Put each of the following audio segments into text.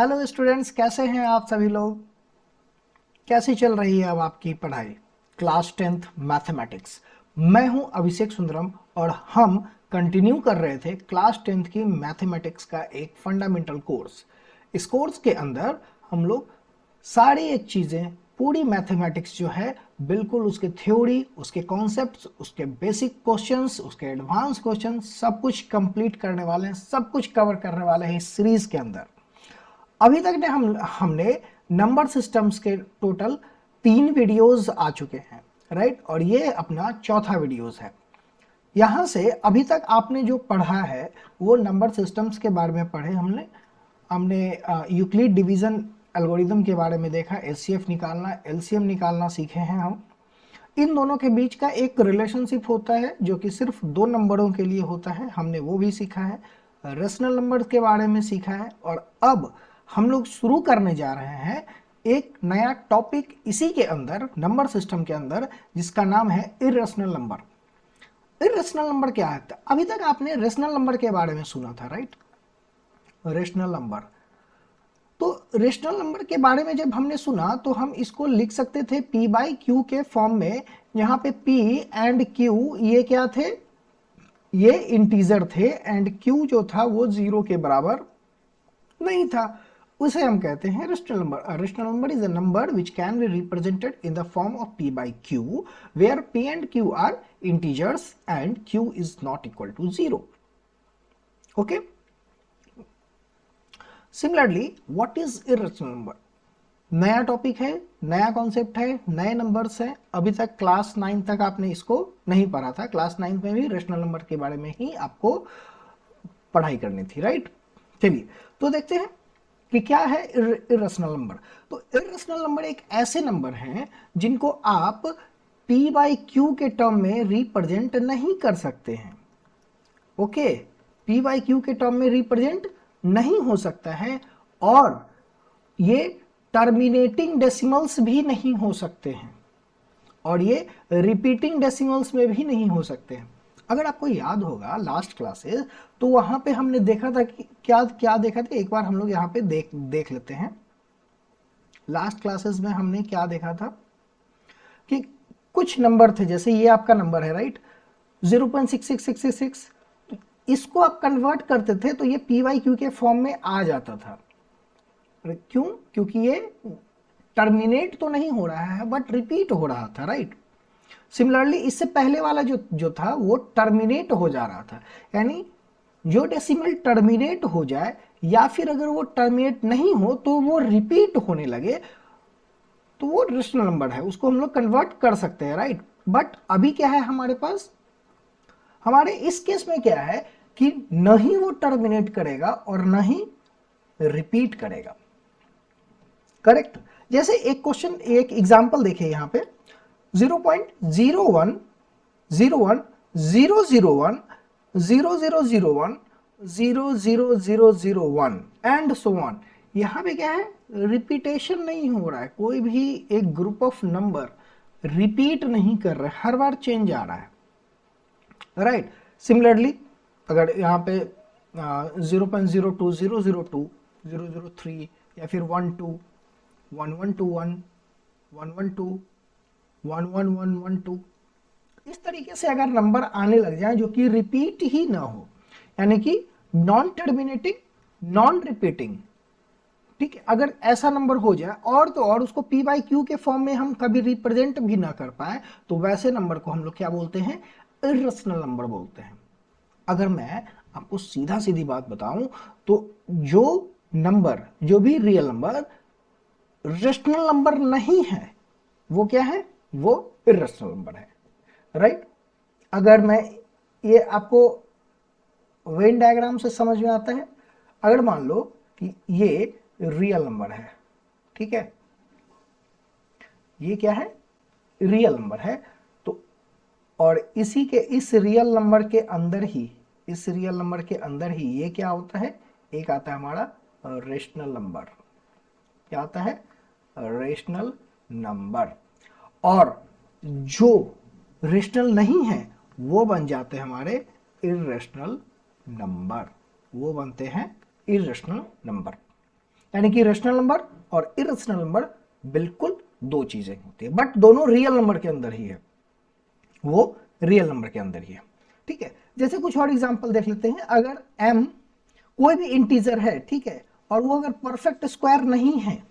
Hello students, कैसे हैं आप सभी लोग। कैसी चल रही है अब आपकी पढ़ाई। Class 10th mathematics. मैं हूं अभिषेक सुंदरम और हम कंटिन्यू कर रहे थे क्लास 10th की मैथमेटिक्स का एक फंडामेंटल कोर्स। इस कोर्स के अंदर हम लोग सारी एक चीज़ें, पूरी मैथमेटिक्स जो है बिल्कुल उसके थ्योरी, उसके कॉन्सेप्ट्स, उसके बेसिक क्वेश्चंस, उसके एडवांस क्वेश्चंस सब कुछ कंप्लीट करने वाले हैं, सब कुछ कवर करने वाले हैं इस सीरीज के अंदर। अभी तक ने हमने नंबर सिस्टम्स के टोटल 3 वीडियोस आ चुके हैं, राइट। और ये अपना चौथा वीडियोस है। यहाँ से अभी तक आपने जो पढ़ा है वो नंबर सिस्टम्स के बारे में पढ़े हमने हमने यूक्लिड डिवीजन एल्गोरिदम के बारे में देखा, एचसीएफ निकालना, एलसीएम निकालना सीखे हैं हम। इन दोनों के बीच का एक रिलेशनशिप होता है जो कि सिर्फ 2 नंबरों के लिए होता है, हमने वो भी सीखा है। रेशनल नंबर के बारे में सीखा है। और अब हम लोग शुरू करने जा रहे हैं एक नया टॉपिक इसी के अंदर, नंबर सिस्टम के अंदर, जिसका नाम है इरेशनल नंबर। इरेशनल नंबर क्या है? अभी तक आपने रेशनल नंबर के बारे में सुना था, राइट। रेशनल नंबर, तो रेशनल नंबर के बारे में जब हमने सुना तो हम इसको लिख सकते थे p बाई क्यू के फॉर्म में। यहाँ पे p एंड q ये क्या थे? ये इंटीजर थे एंड q जो था वो 0 के बराबर नहीं था। उसे हम कहते हैं rational number. Rational number is a number which can be represented in the form of p by q where p and q are integers and q is not equal to 0। Okay. Similarly what is irrational number? नया topic है, नया concept है, नए numbers हैं। अभी तक class 9 तक आपने इसको नहीं पढ़ा था। क्लास 9 में भी रेशनल नंबर के बारे में ही आपको पढ़ाई करनी थी, राइट। चलिए तो देखते हैं कि क्या है इरेशनल नंबर। तो इरेशनल नंबर एक ऐसे नंबर हैं जिनको आप p बाई क्यू के टर्म में रिप्रेजेंट नहीं कर सकते हैं। ओके, p बाई क्यू के टर्म में रिप्रेजेंट नहीं हो सकता है और ये टर्मिनेटिंग डेसिमल्स भी नहीं हो सकते हैं और ये रिपीटिंग डेसिमल्स में भी नहीं हो सकते हैं। अगर आपको याद होगा लास्ट क्लासेस, तो वहां पे हमने देखा था कि क्या क्या देखा था। एक बार हम लोग यहाँ पे देख लेते हैं। लास्ट क्लासेस में हमने क्या देखा था कि कुछ नंबर थे, जैसे ये आपका नंबर है, राइट, 0.66666। इसको आप कन्वर्ट करते थे तो ये पी वाई क्यू के फॉर्म में आ जाता था। क्यों? क्योंकि ये टर्मिनेट तो नहीं हो रहा है बट रिपीट हो रहा था, राइट। सिमिलरली इससे पहले वाला जो था वो टर्मिनेट हो जा रहा था, यानी जो डेसिमल टर्मिनेट हो जाए या फिर अगर वो टर्मिनेट नहीं हो तो वो रिपीट होने लगे तो वो रेशनल नंबर है, उसको हम लोग कन्वर्ट कर सकते हैं, राइट। बट अभी क्या है हमारे पास? हमारे इस केस में क्या है कि न ही वो टर्मिनेट करेगा और न ही रिपीट करेगा, करेक्ट। जैसे एक क्वेश्चन, एक एग्जांपल देखिए यहाँ पे 0.01 01 001 0001 00001 एंड सो ऑन। यहाँ पे क्या है? रिपीटेशन नहीं हो रहा है, कोई भी एक ग्रुप ऑफ नंबर रिपीट नहीं कर रहा है, हर बार चेंज आ रहा है, राइट। सिमिलरली अगर यहाँ पे 0.02 002 003 या फिर 12 1121 112 11112 इस तरीके से अगर नंबर आने लग जाए जो कि रिपीट ही ना हो, यानी कि नॉन टर्मिनेटिंग नॉन रिपीटिंग, ठीक है, अगर ऐसा नंबर हो जाए और तो और उसको p बाई क्यू के फॉर्म में हम कभी रिप्रेजेंट भी ना कर पाए तो वैसे नंबर को हम लोग क्या बोलते हैं? इरेशनल नंबर बोलते हैं। अगर मैं आपको सीधा सीधी बात बताऊं तो जो नंबर, जो भी रियल नंबर रेशनल नंबर नहीं है वो क्या है? वो इरेशनल नंबर है, राइट। अगर मैं ये आपको वेन डायग्राम से समझ में आता है। अगर मान लो कि ये रियल नंबर है, ठीक है, ये क्या है? रियल नंबर है। तो और इसी के इस रियल नंबर के अंदर ही, इस रियल नंबर के अंदर ही ये क्या होता है? एक आता है हमारा रेशनल नंबर। क्या आता है? Rational number. और जो रेशनल नहीं है वो बन जाते हैं हमारे इरेशनल नंबर, वो बनते हैं इरेशनल नंबर। यानी कि रेशनल नंबर और इरेशनल नंबर बिल्कुल दो चीजें होती है, बट दोनों रियल नंबर के अंदर ही है, वो रियल नंबर के अंदर ही है। ठीक है, जैसे कुछ और एग्जांपल देख लेते हैं। अगर m कोई भी इंटीजर है, ठीक है, और वो अगर परफेक्ट स्क्वायर नहीं है,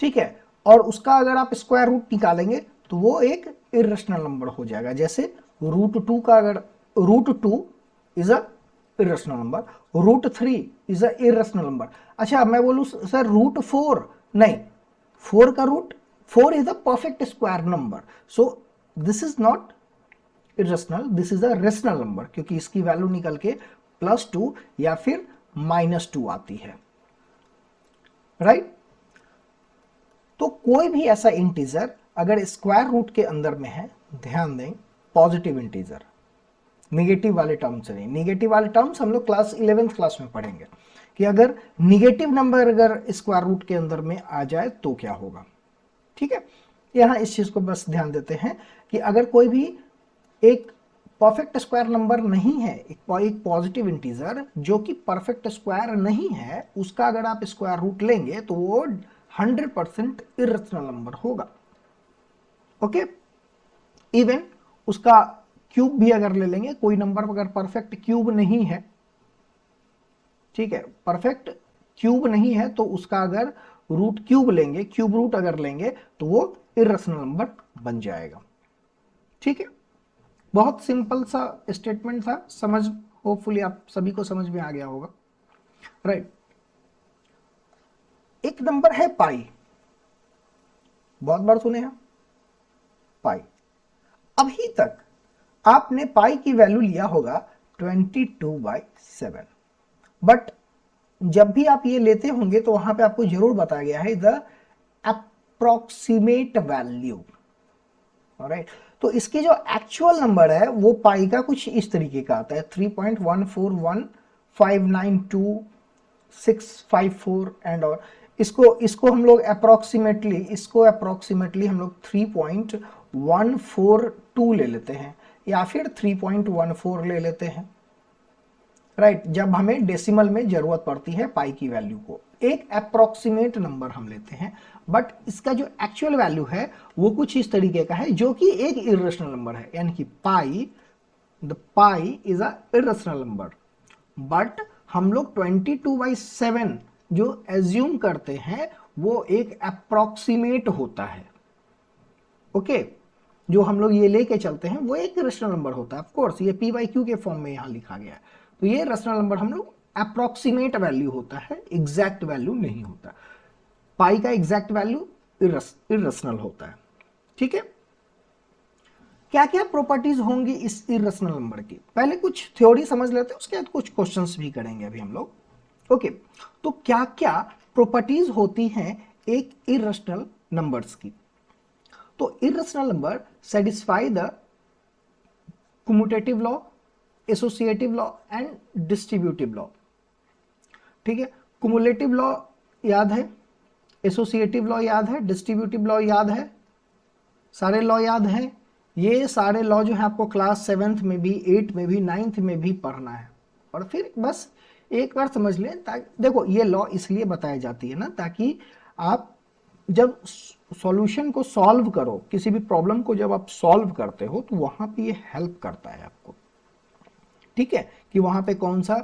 ठीक है, और उसका अगर आप स्क्वायर रूट निकालेंगे तो वो एक इरेशनल नंबर हो जाएगा। जैसे √2 का अगर √2 is a irrational number, √3 is a irrational number. अच्छा, मैं बोलूं सर √4 नहीं, 4 का root 4 is a perfect square number, so this is not irrational, this is a rational number, क्योंकि इसकी वैल्यू निकल के +2 या फिर -2 आती है, राइट। तो कोई भी ऐसा इंटीजर अगर स्क्वायर रूट के अंदर में है, ध्यान दें, पॉजिटिव इंटीजर, निगेटिव वाले टर्म्स नहीं, निगेटिव वाले टर्म्स हम लोग क्लास 11th क्लास में पढ़ेंगे कि अगर निगेटिव नंबर अगर स्क्वायर रूट के अंदर में आ जाए तो क्या होगा। ठीक है, यहां इस चीज को बस ध्यान देते हैं कि अगर कोई भी एक परफेक्ट स्क्वायर नंबर नहीं है, एक पॉजिटिव इंटीजर जो कि परफेक्ट स्क्वायर नहीं है, उसका अगर आप स्क्वायर रूट लेंगे तो वो 100% इरेशनल नंबर होगा। ओके, इवन उसका क्यूब भी अगर ले लेंगे, कोई नंबर अगर परफेक्ट क्यूब नहीं है, ठीक है, परफेक्ट क्यूब नहीं है, तो उसका अगर रूट क्यूब लेंगे, क्यूब रूट अगर लेंगे तो वो इरेशनल नंबर बन जाएगा। ठीक है, बहुत सिंपल सा स्टेटमेंट था, समझ, होपफुली आप सभी को समझ में आ गया होगा, राइट। एक नंबर है पाई, बहुत बार सुने हैं पाई। अभी तक आपने पाई की वैल्यू लिया होगा 22/7, बट जब भी आप ये लेते होंगे तो वहां पे आपको जरूर बताया गया है द अप्रोक्सीमेट वैल्यू, ऑलराइट। तो इसकी जो एक्चुअल नंबर है वो पाई का कुछ इस तरीके का आता है 3.141592,654 एंड और इसको हम लोग अप्रोक्सीमेटली हम लोग 3.142 ले लेते हैं या फिर 3.14 ले लेते हैं, राइट। जब हमें डेसिमल में जरूरत पड़ती है पाई की वैल्यू को, एक अप्रोक्सीमेट नंबर हम लेते हैं, बट इसका जो एक्चुअल वैल्यू है वो कुछ इस तरीके का है, जो कि एक इरेशनल नंबर है, यानी कि pi, the pi is a irrational number, but हम लोग 22/7 जो एज्यूम करते हैं वो एक अप्रोक्सीमेट होता है। ओके, जो हम लोग ये लेके चलते हैं वो एक रेशनल नंबर होता है। ऑफ कोर्स ये p/q के फॉर्म में यहां लिखा गया है, तो ये रेशनल नंबर हम लोग अप्रोक्सीमेट वैल्यू होता है, एग्जैक्ट वैल्यू नहीं होता। पाई का एग्जैक्ट वैल्यू इरेशनल होता है। ठीक है, क्या क्या प्रॉपर्टीज होंगी इस इरेशनल नंबर की, पहले कुछ थ्योरी समझ लेते हैं, उसके बाद कुछ क्वेश्चंस भी करेंगे अभी हम लोग। ओके, तो क्या क्या प्रॉपर्टीज होती हैं एक इरेशनल नंबर्स की। तो irrational number satisfy the commutative law, associative law and distributive law. ठीक है, कुमुलेटिव लॉ याद है, एसोसिएटिव लॉ याद है, डिस्ट्रीब्यूटिव लॉ याद है, सारे लॉ याद हैं। ये सारे लॉ जो है आपको क्लास 7th में भी, 8th में भी, 9th में भी पढ़ना है, और फिर बस एक बार समझ लें। ताकि देखो ये लॉ इसलिए बताई जाती है ना, ताकि आप जब सॉल्यूशन को सॉल्व करो, किसी भी प्रॉब्लम को जब आप सॉल्व करते हो तो वहां पे ये हेल्प करता है आपको। ठीक है, कि वहां पे कौन सा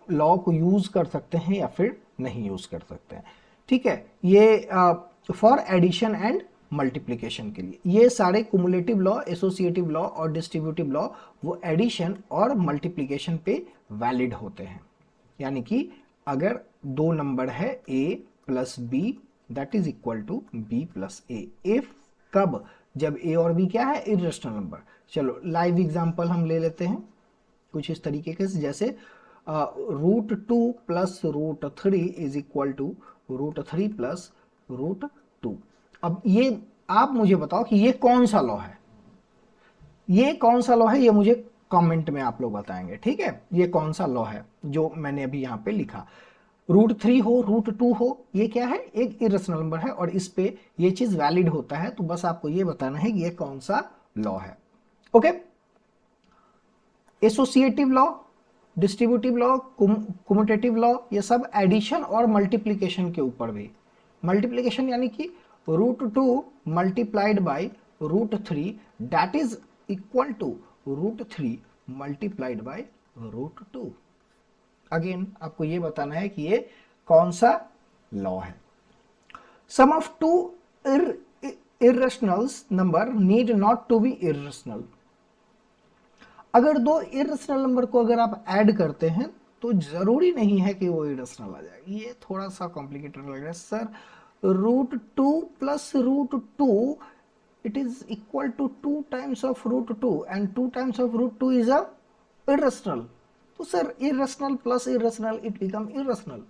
लॉ को यूज कर सकते हैं या फिर नहीं यूज कर सकते हैं। ठीक है, ये फॉर एडिशन एंड मल्टीप्लिकेशन के लिए ये सारे कुमुलेटिव लॉ, एसोसिएटिव लॉ और डिस्ट्रीब्यूटिव लॉ वो एडिशन और मल्टीप्लिकेशन पे वैलिड होते हैं। यानी कि अगर दो नंबर है a + b that is equal to b + a, if कब, जब a और b क्या है, इरेशनल नंबर। चलो लाइव एग्जांपल हम ले लेते हैं कुछ इस तरीके के, जैसे √2 + √3 इज इक्वल टू √3 + √2। अब ये आप मुझे बताओ कि ये कौन सा लॉ है, ये कौन सा लॉ है, ये मुझे कमेंट में आप लोग बताएंगे। ठीक है, ये कौन सा लॉ है जो मैंने अभी यहाँ पे लिखा, √3 हो, √2 हो, ये क्या है, एक इरेशनल नंबर है और इस पे ये चीज वैलिड होता है। तो बस आपको ये बताना है कि ये कौन सा लॉ है। Okay, associative law distributive law, commutative law, ये सब एडिशन और मल्टीप्लीकेशन के ऊपर भी। मल्टीप्लीकेशन यानी कि √2 multiplied by √3 that is equal to √3 multiplied by √2। Again आपको ये बताना है कि ये कौन सा लॉ है। Sum of two irrational number need not to be irrational। अगर दो इरेशनल नंबर को अगर आप ऐड करते हैं तो जरूरी नहीं है कि वो इरेशनल आ जाए। ये थोड़ा सा कॉम्प्लिकेटेड लग रहा है sir. √2 plus √2 it is equal to 2 times of √2 and 2 times of √2 is a irrational। तो sir irrational plus irrational it become irrational,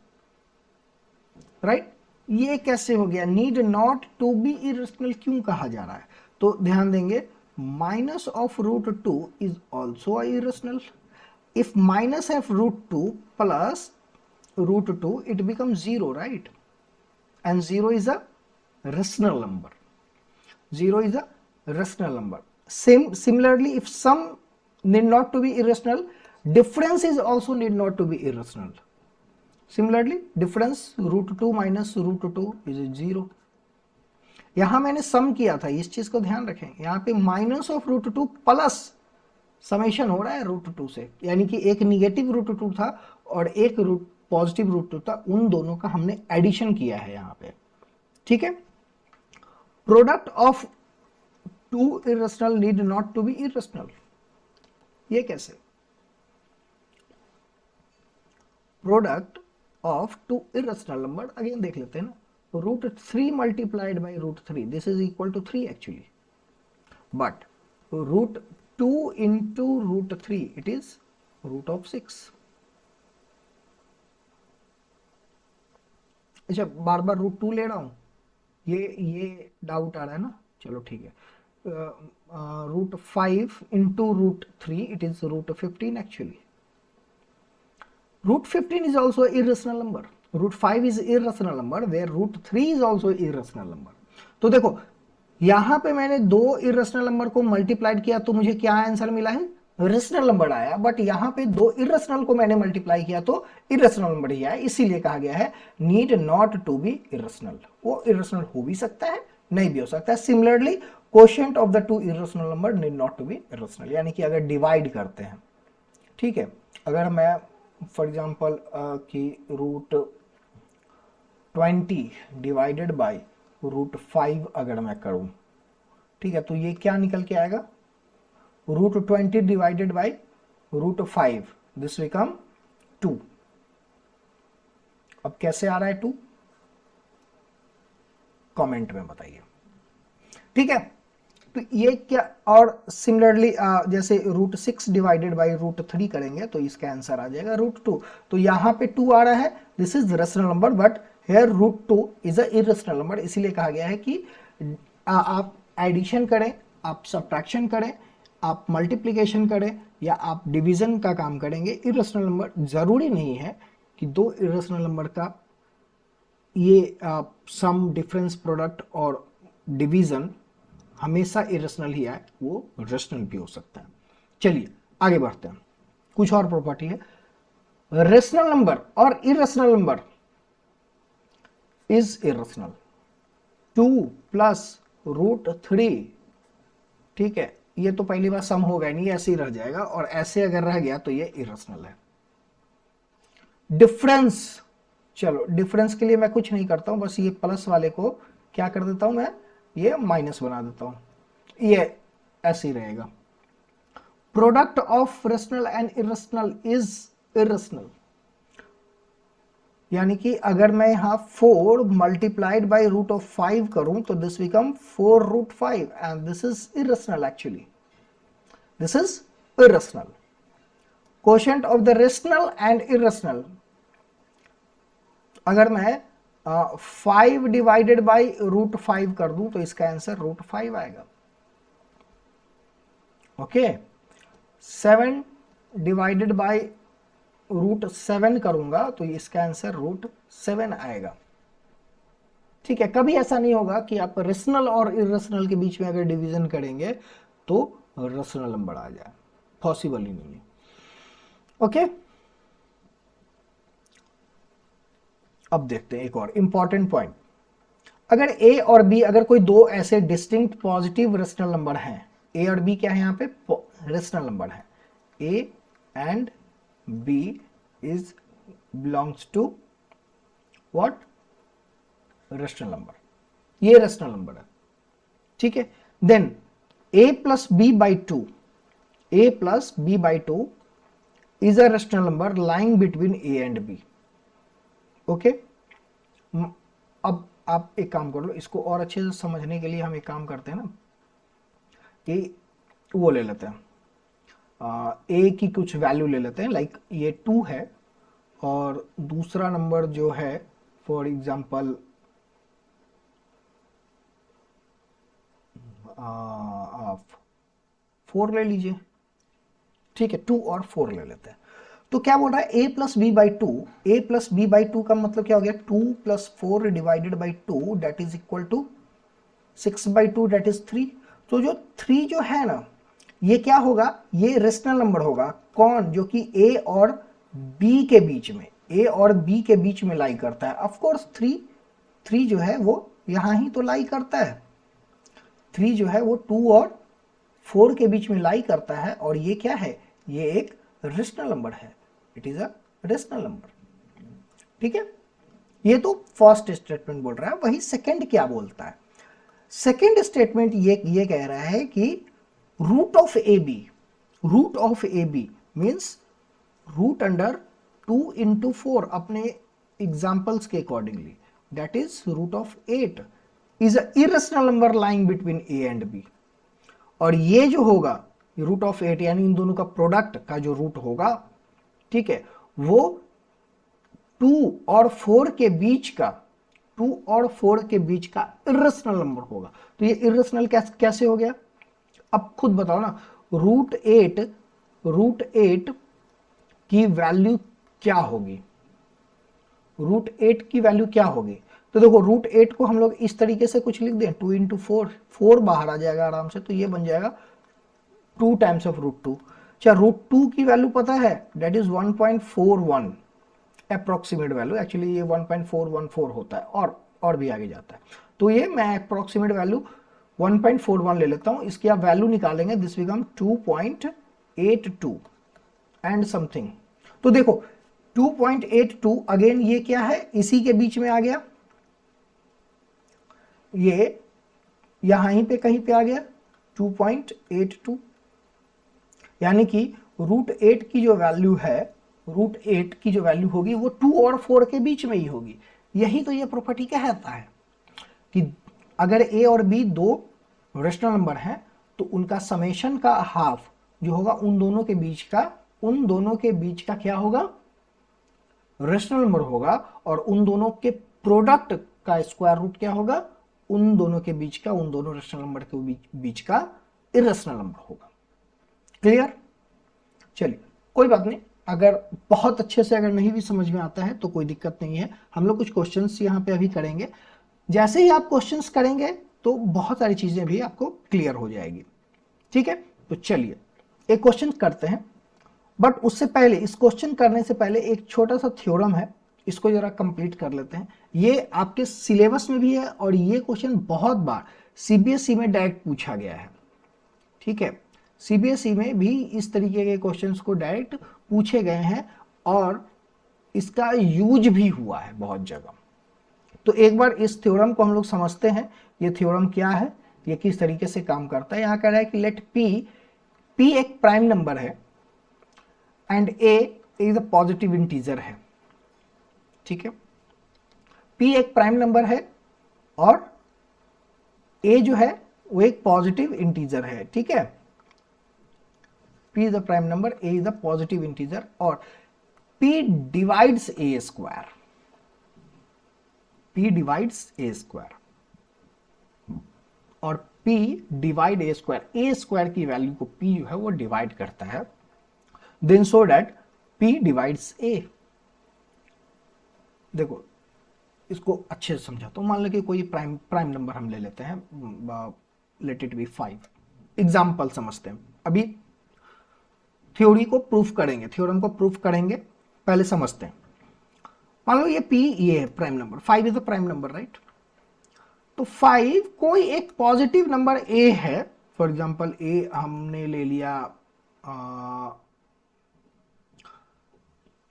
right? ये कैसे हो गया? Need not to be irrational क्यों कहा जा रहा है? तो ध्यान देंगे, minus of √2 is also a irrational। if minus of √2 plus √2 it becomes 0, right? and 0 is a rational number। 0 is a rational number। Similarly, if sum need not to be irrational, difference is also need not to be irrational। Similarly, difference √2 minus √2 is 0। यहां मैंने सम किया था, इस चीज को ध्यान रखें। यहां पे माइनस ऑफ √2 प्लस समेशन हो रहा है √2 से, यानी कि एक निगेटिव √2 था और एक पॉजिटिव √2 था, उन दोनों का हमने एडिशन किया है यहां पे। ठीक है। Product of two irrational need not to be irrational. ये कैसे? Product of two irrational number, again देख लेते हैं ना। √3 multiplied by √3, this is equal to 3 actually, but √2 into √3 it is √6। अच्छा, बार बार √2 ले रहा हूं, ये डाउट आ रहा है ना। चलो ठीक है। √5 into √3 it is √15 actually। √15 is also an irrational number। √5 is irrational number where √3 is also irrational number। तो देखो यहां पे मैंने दो इरेशनल नंबर को मल्टीप्लाइड किया तो मुझे क्या आंसर मिला है? रेशनल नंबर आया। बट यहां पे दो इरेशनल को मैंने मल्टीप्लाई किया तो इरेशनल नंबर ही आया। इसीलिए कहा गया है need not to be irrational. वो इरेशनल हो भी सकता है, नहीं भी हो सकता है। Similarly quotient of the two irrational number need not to be irrational, यानी कि अगर डिवाइड करते हैं, ठीक है, अगर मैं फॉर एग्जाम्पल कि √20 डिवाइडेड बाई √5 अगर मैं करूं, ठीक है, तो ये क्या निकल के आएगा? √20 डिवाइडेड बाई √5, दिस बिकम 2। अब कैसे आ रहा है 2? कमेंट में बताइए। ठीक है, तो ये क्या? और सिमिलरली जैसे √6 डिवाइडेड बाई √3 करेंगे तो इसका आंसर आ जाएगा √2। तो यहां पे 2 आ रहा है, this is rational number, but here √2 is a irrational number. इसीलिए कहा गया है कि आप एडिशन करें, आप सब्ट्रैक्शन करें, आप मल्टीप्लिकेशन करें या आप डिवीजन का काम करेंगे, इरेशनल नंबर जरूरी नहीं है कि दो इरेशनल नंबर का ये सम, डिफरेंस, प्रोडक्ट और डिवीजन हमेशा इरेशनल ही आए, वो रेशनल भी हो सकता है। चलिए आगे बढ़ते हैं। कुछ और प्रॉपर्टी है। रेशनल नंबर और irrational number is irrational. 2 plus √3, ठीक है, ये तो पहली बार सम होगा नहीं, ऐसे ही रह जाएगा, और ऐसे अगर रह गया तो ये इरेशनल है। डिफरेंस, चलो डिफरेंस के लिए मैं कुछ नहीं करता हूं, बस ये प्लस वाले को क्या कर देता हूं मैं, ये माइनस बना देता हूं, ये ऐसे ही रहेगा। Product of rational and irrational is irrational, यानी कि अगर मैं यहां 4 मल्टीप्लाइड बाई √5 करूं तो this become 4√5 and this is irrational. Actually this is irrational. Quotient of the rational and irrational, अगर मैं 5 डिवाइडेड बाई √5 कर दूं तो इसका आंसर √5 आएगा। ओके, 7 डिवाइडेड बाई √7 करूंगा तो इसका आंसर √7 आएगा। ठीक है, कभी ऐसा नहीं होगा कि आप रेशनल और इरेशनल के बीच में अगर डिवीजन करेंगे तो रेशनल नंबर आ जाए, पॉसिबल ही नहीं है। ओके, अब देखते हैं एक और इंपॉर्टेंट पॉइंट। अगर ए और बी, अगर कोई दो ऐसे डिस्टिंक्ट पॉजिटिव रेशनल नंबर हैं, ए और बी क्या है यहाँ पे रेशनल नंबर है, a and b is belongs to what, rational number, ये रेशनल नंबर है, ठीक है। Then a plus b by two, a plus b by two is a rational number lying between a and b, okay. अब आप एक काम कर लो, इसको और अच्छे से समझने के लिए हम एक काम करते हैं ना कि वो ले लेते हैं, ए की कुछ वैल्यू ले लेते हैं, लाइक ये 2 है और दूसरा नंबर जो है फॉर एग्जांपल 4 ले लीजिए, ठीक है, 2 और 4 ले लेते हैं। तो क्या बोल रहा है, a plus b by two, a plus b by two का मतलब क्या हो गया, 2 plus 4 divided by 2 that is equal to 6 by 2 that is 3। तो जो 3 जो है ना, ये क्या होगा, ये रेशनल नंबर होगा, कौन, जो कि a और b के बीच में, a और b के बीच में लाई करता है। ऑफ कोर्स 3 जो है वो यहां ही तो लाई करता है, 3 जो है वो 2 और 4 के बीच में लाई करता है, और ये क्या है, ये एक रेशनल नंबर है, it is a rational number, ठीक है। ये तो फर्स्ट स्टेटमेंट बोल रहा है। वही सेकंड क्या बोलता है, सेकंड स्टेटमेंट ये कह रहा है कि root of a b, root of a b means root under 2 into 4 अपने एग्जाम्पल्स के accordingly, that is root of 8 is a irrational number lying between a and b. और ये जो होगा रूट ऑफ 8 यानी इन दोनों का प्रोडक्ट का जो रूट होगा, ठीक है, वो 2 और 4 के बीच का, 2 और 4 के बीच का इरेशनल नंबर होगा। तो ये इरेशनल कैसे हो गया, अब खुद बताओ ना। रूट 8 की वैल्यू क्या होगी, रूट 8 की वैल्यू क्या होगी। तो देखो रूट 8 को हम लोग इस तरीके से कुछ लिख दें, 2 इंटू 4 बाहर आ जाएगा आराम से, तो ये बन जाएगा 2 टाइम्स ऑफ रूट 2। अच्छा, रूट 2 की वैल्यू पता है, that is 1.41 approximate value, actually ये 1.414 होता है और भी आगे जाता है। तो ये मैं अप्रोक्सीमेट वैल्यू 1.41 ले लेता हूं, इसकी आप वैल्यू निकालेंगे, दिस बिकम 2.82 एंड समथिंग। तो देखो 2.82 अगेन ये क्या है, इसी के बीच में आ गया, ये यहां ही पे कहीं पे आ गया 2.82, यानी कि रूट 8 की जो वैल्यू है, रूट 8 की जो वैल्यू होगी वो 2 और 4 के बीच में ही होगी। यही तो ये प्रॉपर्टी कहता है कि अगर ए और बी दो रेशनल नंबर हैं तो उनका समेशन का हाफ जो होगा उन दोनों के बीच का क्या होगा, रेशनल नंबर होगा, और उन दोनों के प्रोडक्ट का स्क्वायर रूट क्या होगा, उन दोनों के बीच का, उन दोनों रेशनल नंबर के बीच का इरेशनल नंबर होगा। क्लियर, चलिए कोई बात नहीं, अगर बहुत अच्छे से अगर नहीं भी समझ में आता है तो कोई दिक्कत नहीं है, हम लोग कुछ क्वेश्चंस यहाँ पे अभी करेंगे। जैसे ही आप क्वेश्चंस करेंगे तो बहुत सारी चीजें भी आपको क्लियर हो जाएगी, ठीक है। तो चलिए एक क्वेश्चन करते हैं, बट उससे पहले, इस क्वेश्चन करने से पहले एक छोटा सा थ्योरम है, इसको जरा कंप्लीट कर लेते हैं। ये आपके सिलेबस में भी है और ये क्वेश्चन बहुत बार सीबीएसई में डायरेक्ट पूछा गया है, ठीक है। सीबीएसई में भी इस तरीके के क्वेश्चंस को डायरेक्ट पूछे गए हैं और इसका यूज भी हुआ है बहुत जगह। तो एक बार इस थ्योरम को हम लोग समझते हैं, ये थ्योरम क्या है, ये किस तरीके से काम करता है। यहां कह रहा है कि लेट पी एक प्राइम नंबर है and A is a positive integer है, ठीक है। पी एक प्राइम नंबर है और ए जो है वो एक पॉजिटिव इंटीजर है, ठीक है। P is the prime number, A is the positive integer, और P divides A square, P divides A square, और P divide A square, A square की वैल्यू को P जो है वो डिवाइड करता है, then so that P divides A। देखो इसको अच्छे से समझाता हूं, मान लो कि कोई प्राइम नंबर हम ले लेते हैं, लेट इट बी 5। एग्जाम्पल समझते हैं, अभी थ्योरी को प्रूफ करेंगे, थ्योरम को प्रूफ करेंगे, पहले समझते हैं। मान लो ये p ये है prime number, 5 is the prime number, right. तो 5 कोई एक पॉजिटिव नंबर a है, फॉर एग्जांपल a हमने ले लिया,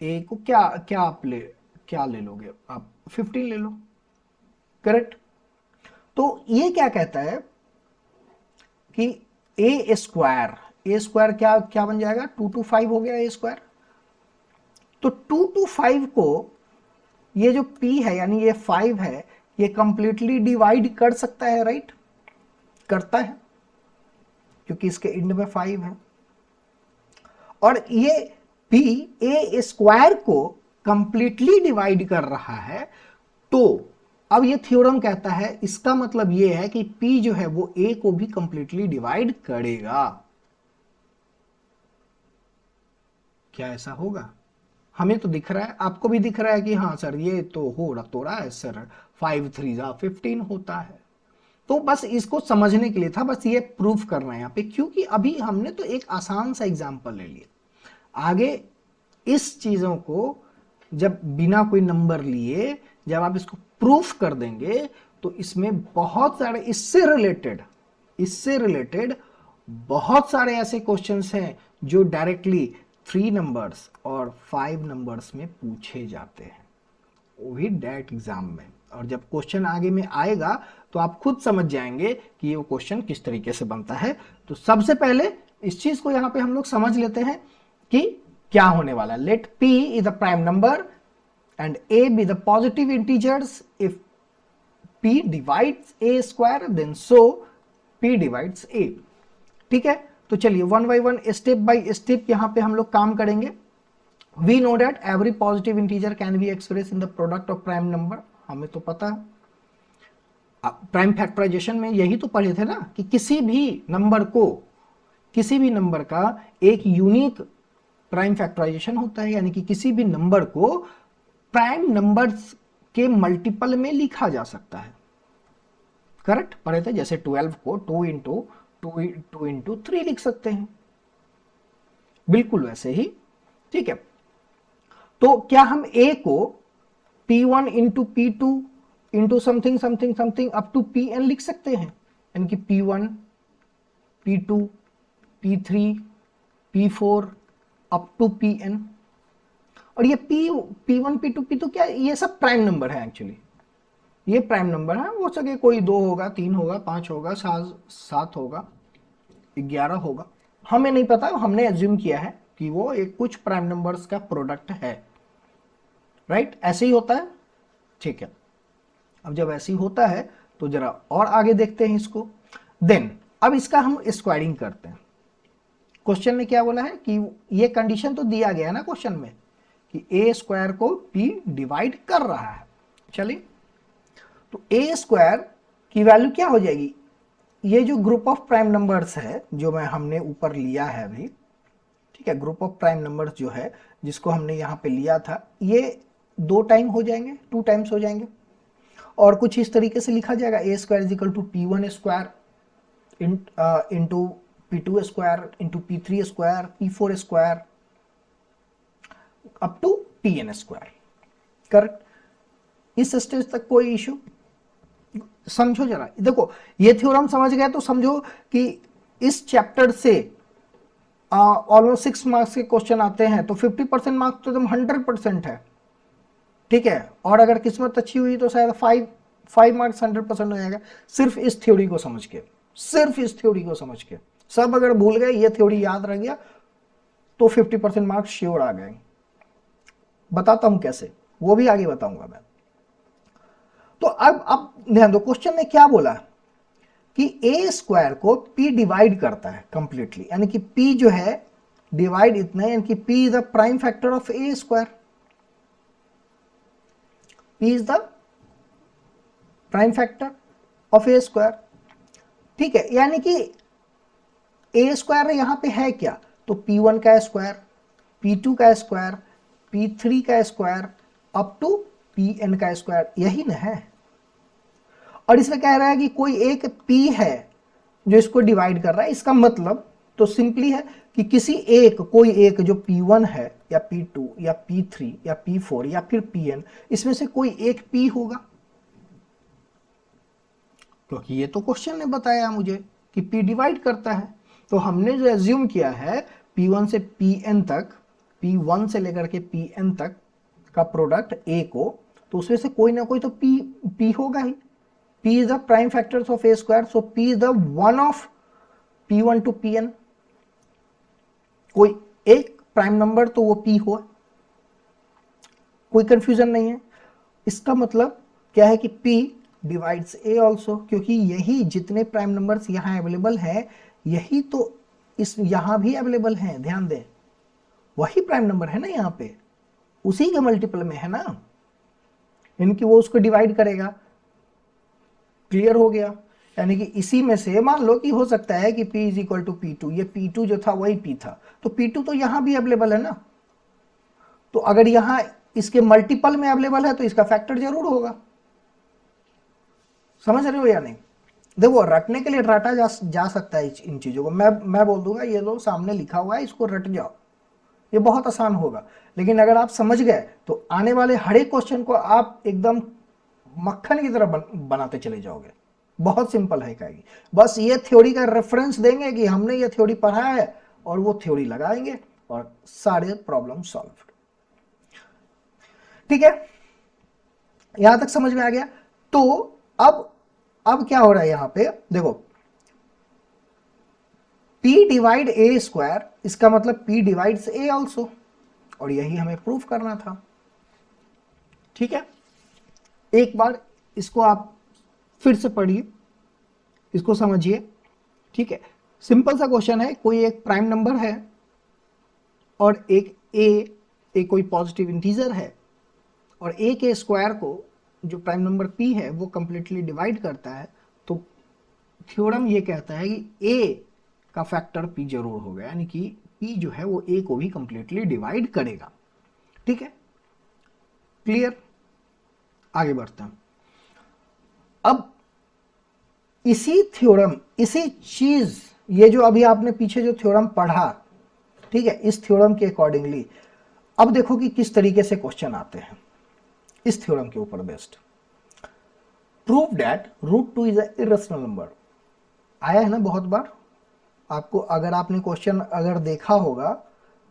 a को क्या क्या ले लोगे आप, 15 ले लो, करेक्ट। तो ये क्या कहता है कि ए स्क्वायर क्या क्या बन जाएगा, 2 to 5 हो गया ए स्क्वायर। तो 2 to 5 को ये जो p है यानी ये 5 है, ये कंप्लीटली डिवाइड कर सकता है, राइट, करता है क्योंकि इसके एंड में 5 है। और ये p ए स्क्वायर को कंप्लीटली डिवाइड कर रहा है। तो अब ये थ्योरम कहता है, इसका मतलब ये है कि p जो है वो a को भी कंप्लीटली डिवाइड करेगा। क्या ऐसा होगा? हमें तो दिख रहा है, आपको भी दिख रहा है कि हाँ सर ये तो हो रहा है सर, 5 3 15 होता है। तो बस इसको समझने के लिए था, बस ये प्रूफ करना है यहाँ पे, क्योंकि अभी हमने तो एक आसान सा एग्जांपल ले लिया। आगे इस चीजों को जब बिना कोई नंबर लिए जब आप इसको प्रूफ कर देंगे तो इसमें बहुत सारे इससे रिलेटेड बहुत सारे ऐसे क्वेश्चंस हैं जो डायरेक्टली 3 नंबर्स और 5 नंबर्स में पूछे जाते हैं, वो भी डायरेक्ट एग्जाम में। और जब क्वेश्चन आगे में आएगा तो आप खुद समझ जाएंगे कि ये क्वेश्चन किस तरीके से बनता है। तो सबसे पहले इस चीज को यहां पे हम लोग समझ लेते हैं कि क्या होने वाला है। Let p is the prime number and a be the positive integers. If p divides a square then so p divides a। ठीक है, तो चलिए one by one step by step यहां पे हम लोग काम करेंगे। We know that every positive integer can be express in the product of prime number, हमें तो पता है। प्राइम फैक्टराइजेशन में यही तो पढ़े थे ना कि किसी भी नंबर का एक यूनिक प्राइम फैक्टराइजेशन होता है, यानी कि किसी भी नंबर को प्राइम नंबर्स के मल्टीपल में लिखा जा सकता है। करेक्ट पढ़े थे, जैसे 12 को 2 into 3 लिख सकते हैं, बिल्कुल वैसे ही। ठीक है, तो क्या हम a को p1 into p2 into something something something up to pn लिख सकते हैं, यानी कि p1 p2 p3 p4 up to pn। और ये p1 p2 p2 क्या, ये सब प्राइम नंबर है एक्चुअली, ये प्राइम नंबर है। हो सके कोई 2 होगा, 3 होगा, 5 होगा, 7 होगा, 11 होगा, हमें नहीं पता, हमने एज्यूम किया है कि वो एक कुछ प्राइम नंबर्स का प्रोडक्ट है, राइट, ऐसे ही होता है। ठीक है, अब जब ऐसे ही होता है तो जरा और आगे देखते हैं इसको। देन अब इसका हम स्क्वायरिंग करते हैं। क्वेश्चन में क्या बोला है कि ये कंडीशन तो दिया गया है ना क्वेश्चन में कि ए स्क्वायर को p डिवाइड कर रहा है। चलिए, तो ए स्क्वायर की वैल्यू क्या हो जाएगी, ये जो ग्रुप ऑफ प्राइम नंबर्स है जो हमने ऊपर लिया है अभी, ठीक है, ग्रुप ऑफ प्राइम नंबर्स जो है जिसको हमने यहाँ पे लिया था, ये 2 टाइम हो जाएंगे, 2 टाइम्स हो जाएंगे। और कुछ इस तरीके से लिखा जाएगा, A square is equal to p1 square into p2 square into p3 square p4 square up to pn square. Correct, इस स्टेज तक कोई इश्यू? समझो जरा, देखो ये थ्योरम समझ गए तो समझो कि इस चैप्टर से ऑलमोस्ट 6 मार्क्स के क्वेश्चन आते हैं, तो 50% मार्क्स तो एकदम 100% है। ठीक है, और अगर किस्मत अच्छी हुई तो शायद 5 मार्क्स 100% हो जाएगा, सिर्फ इस थ्योरी को समझ के, सिर्फ इस थ्योरी को समझ के। सब अगर भूल गए, ये थ्योरी याद रह गया तो 50% मार्क्स श्योर आ गए। बताता हूं कैसे, वो भी आगे बताऊंगा मैं। तो अब ध्यान दो, क्वेश्चन ने क्या बोला कि ए स्क्वायर को p डिवाइड करता है कंप्लीटली, यानी कि p जो है डिवाइड इतना है, यानी कि p is the prime factor of A square, p is the prime factor of A square. ठीक है, यानी कि ए स्क्वायर यहां पे है क्या, तो p1 का स्क्वायर, p2 का स्क्वायर, p3 का स्क्वायर अप टू pn का स्क्वायर, यही ना है। और इसमें कह रहा है कि कोई एक p है जो इसको डिवाइड कर रहा है, इसका मतलब तो सिंपली है कि किसी एक कोई एक जो P1 है या P2 या P3 या P4 या फिर Pn, इसमें से कोई एक P होगा, क्योंकि ये तो क्वेश्चन ने बताया मुझे कि P डिवाइड करता है। तो हमने जो एज्यूम किया है P1 से Pn तक, P1 से लेकर के Pn तक का प्रोडक्ट A को, तो उसमें से कोई ना कोई तो P होगा ही। P is the prime factors of A square, so P is the one of P1 to Pn। कोई एक प्राइम नंबर तो वो P हो, कोई कंफ्यूजन नहीं है। इसका मतलब क्या है कि P डिवाइड्स A ऑल्सो, क्योंकि यही जितने प्राइम नंबर्स यहाँ अवेलेबल हैं यही तो इस यहाँ भी अवेलेबल हैं, ध्यान दें, वही प्राइम नंबर है ना यहाँ पे, उसी के मल्टीपल में है ना, इनकी वो उसको डिवाइड करेगा। क्लियर हो गया? यानी कि इसी में से मान लो कि हो सकता है कि P is equal to P2, ये P2 जो था वही P था, तो P2 तो यहां भी अवेलेबल है ना, तो अगर यहां इसके मल्टीपल में अवेलेबल है तो इसका फैक्टर जरूर होगा। समझ रहे हो या नहीं? देखो रटने के लिए रटा जा सकता है इन चीजों को। मैं बोल दूंगा ये लो सामने लिखा हुआ है, इसको रट जाओ, ये बहुत आसान होगा। लेकिन अगर आप समझ गए तो आने वाले हर एक क्वेश्चन को आप एकदम मक्खन की तरह बनाते चले जाओगे। बहुत सिंपल है कहेगी, बस ये थ्योरी का रेफरेंस देंगे कि हमने ये थ्योरी पढ़ा है और वो थ्योरी लगाएंगे और सारे प्रॉब्लम सॉल्व। ठीक है, यहां तक समझ में आ गया? तो अब क्या हो रहा है यहां पे देखो, P डिवाइड A स्क्वायर, इसका मतलब P डिवाइड्स A ऑल्सो, और यही हमें प्रूफ करना था। ठीक है, एक बार इसको आप फिर से पढ़िए, इसको समझिए। ठीक है, सिंपल सा क्वेश्चन है, कोई एक प्राइम नंबर है और एक कोई पॉजिटिव इंटीजर है, और A के स्क्वायर को जो प्राइम नंबर P है वो कंप्लीटली डिवाइड करता है, तो थ्योरम ये कहता है कि A का फैक्टर P जरूर होगा, यानी कि P जो है वो A को भी कंप्लीटली डिवाइड करेगा। ठीक है, क्लियर? आगे बढ़ते हैं। अब इसी थ्योरम, इसी चीज, ये जो अभी आपने पीछे जो थ्योरम पढ़ा, ठीक है, इस थ्योरम के अकॉर्डिंगली अब देखो कि किस तरीके से क्वेश्चन आते हैं इस थ्योरम के ऊपर based. Prove that √2 is a irrational number. आया है ना बहुत बार आपको, अगर आपने क्वेश्चन अगर देखा होगा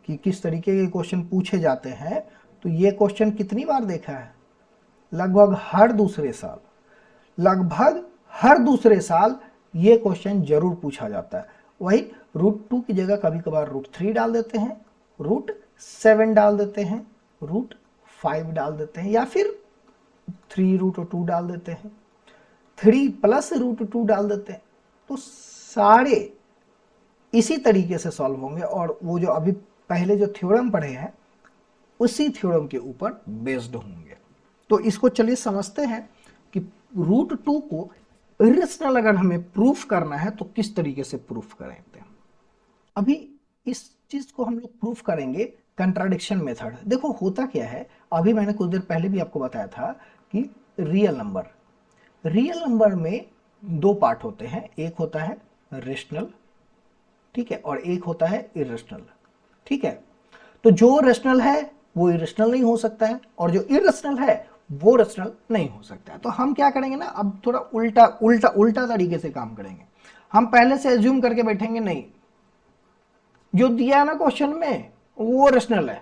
कि किस तरीके के क्वेश्चन पूछे जाते हैं, तो ये क्वेश्चन कितनी बार देखा है? लगभग हर दूसरे साल, लगभग हर दूसरे साल ये क्वेश्चन जरूर पूछा जाता है। वही √2 की जगह कभी कभार √3 डाल देते हैं, √7 डाल देते हैं, √5 डाल देते हैं, या फिर 3√2 डाल देते हैं, 3 + √2 डाल देते हैं। तो सारे इसी तरीके से सॉल्व होंगे, और वो जो अभी पहले जो थ्योरम पढ़े हैं उसी थ्योरम के ऊपर बेस्ड होंगे। तो इसको चलिए समझते हैं कि √2 को इरेशनल अगर हमें प्रूफ करना है तो किस तरीके से प्रूफ करेंगे। अभी इस चीज को हम लोग प्रूफ करेंगे कंट्राडिक्शन मेथड। देखो होता क्या है, अभी मैंने कुछ देर पहले भी आपको बताया था कि रियल नंबर में दो पार्ट होते हैं, एक होता है रेशनल, ठीक है, और एक होता है इरेशनल। ठीक है, तो जो रेशनल है वो इरेशनल नहीं हो सकता है, और जो इरेशनल है वो रेशनल नहीं हो सकता है। तो हम क्या करेंगे ना, अब थोड़ा उल्टा तरीके से काम करेंगे। हम पहले से एज्यूम करके बैठेंगे नहीं, जो दिया है ना क्वेश्चन में वो रेशनल है,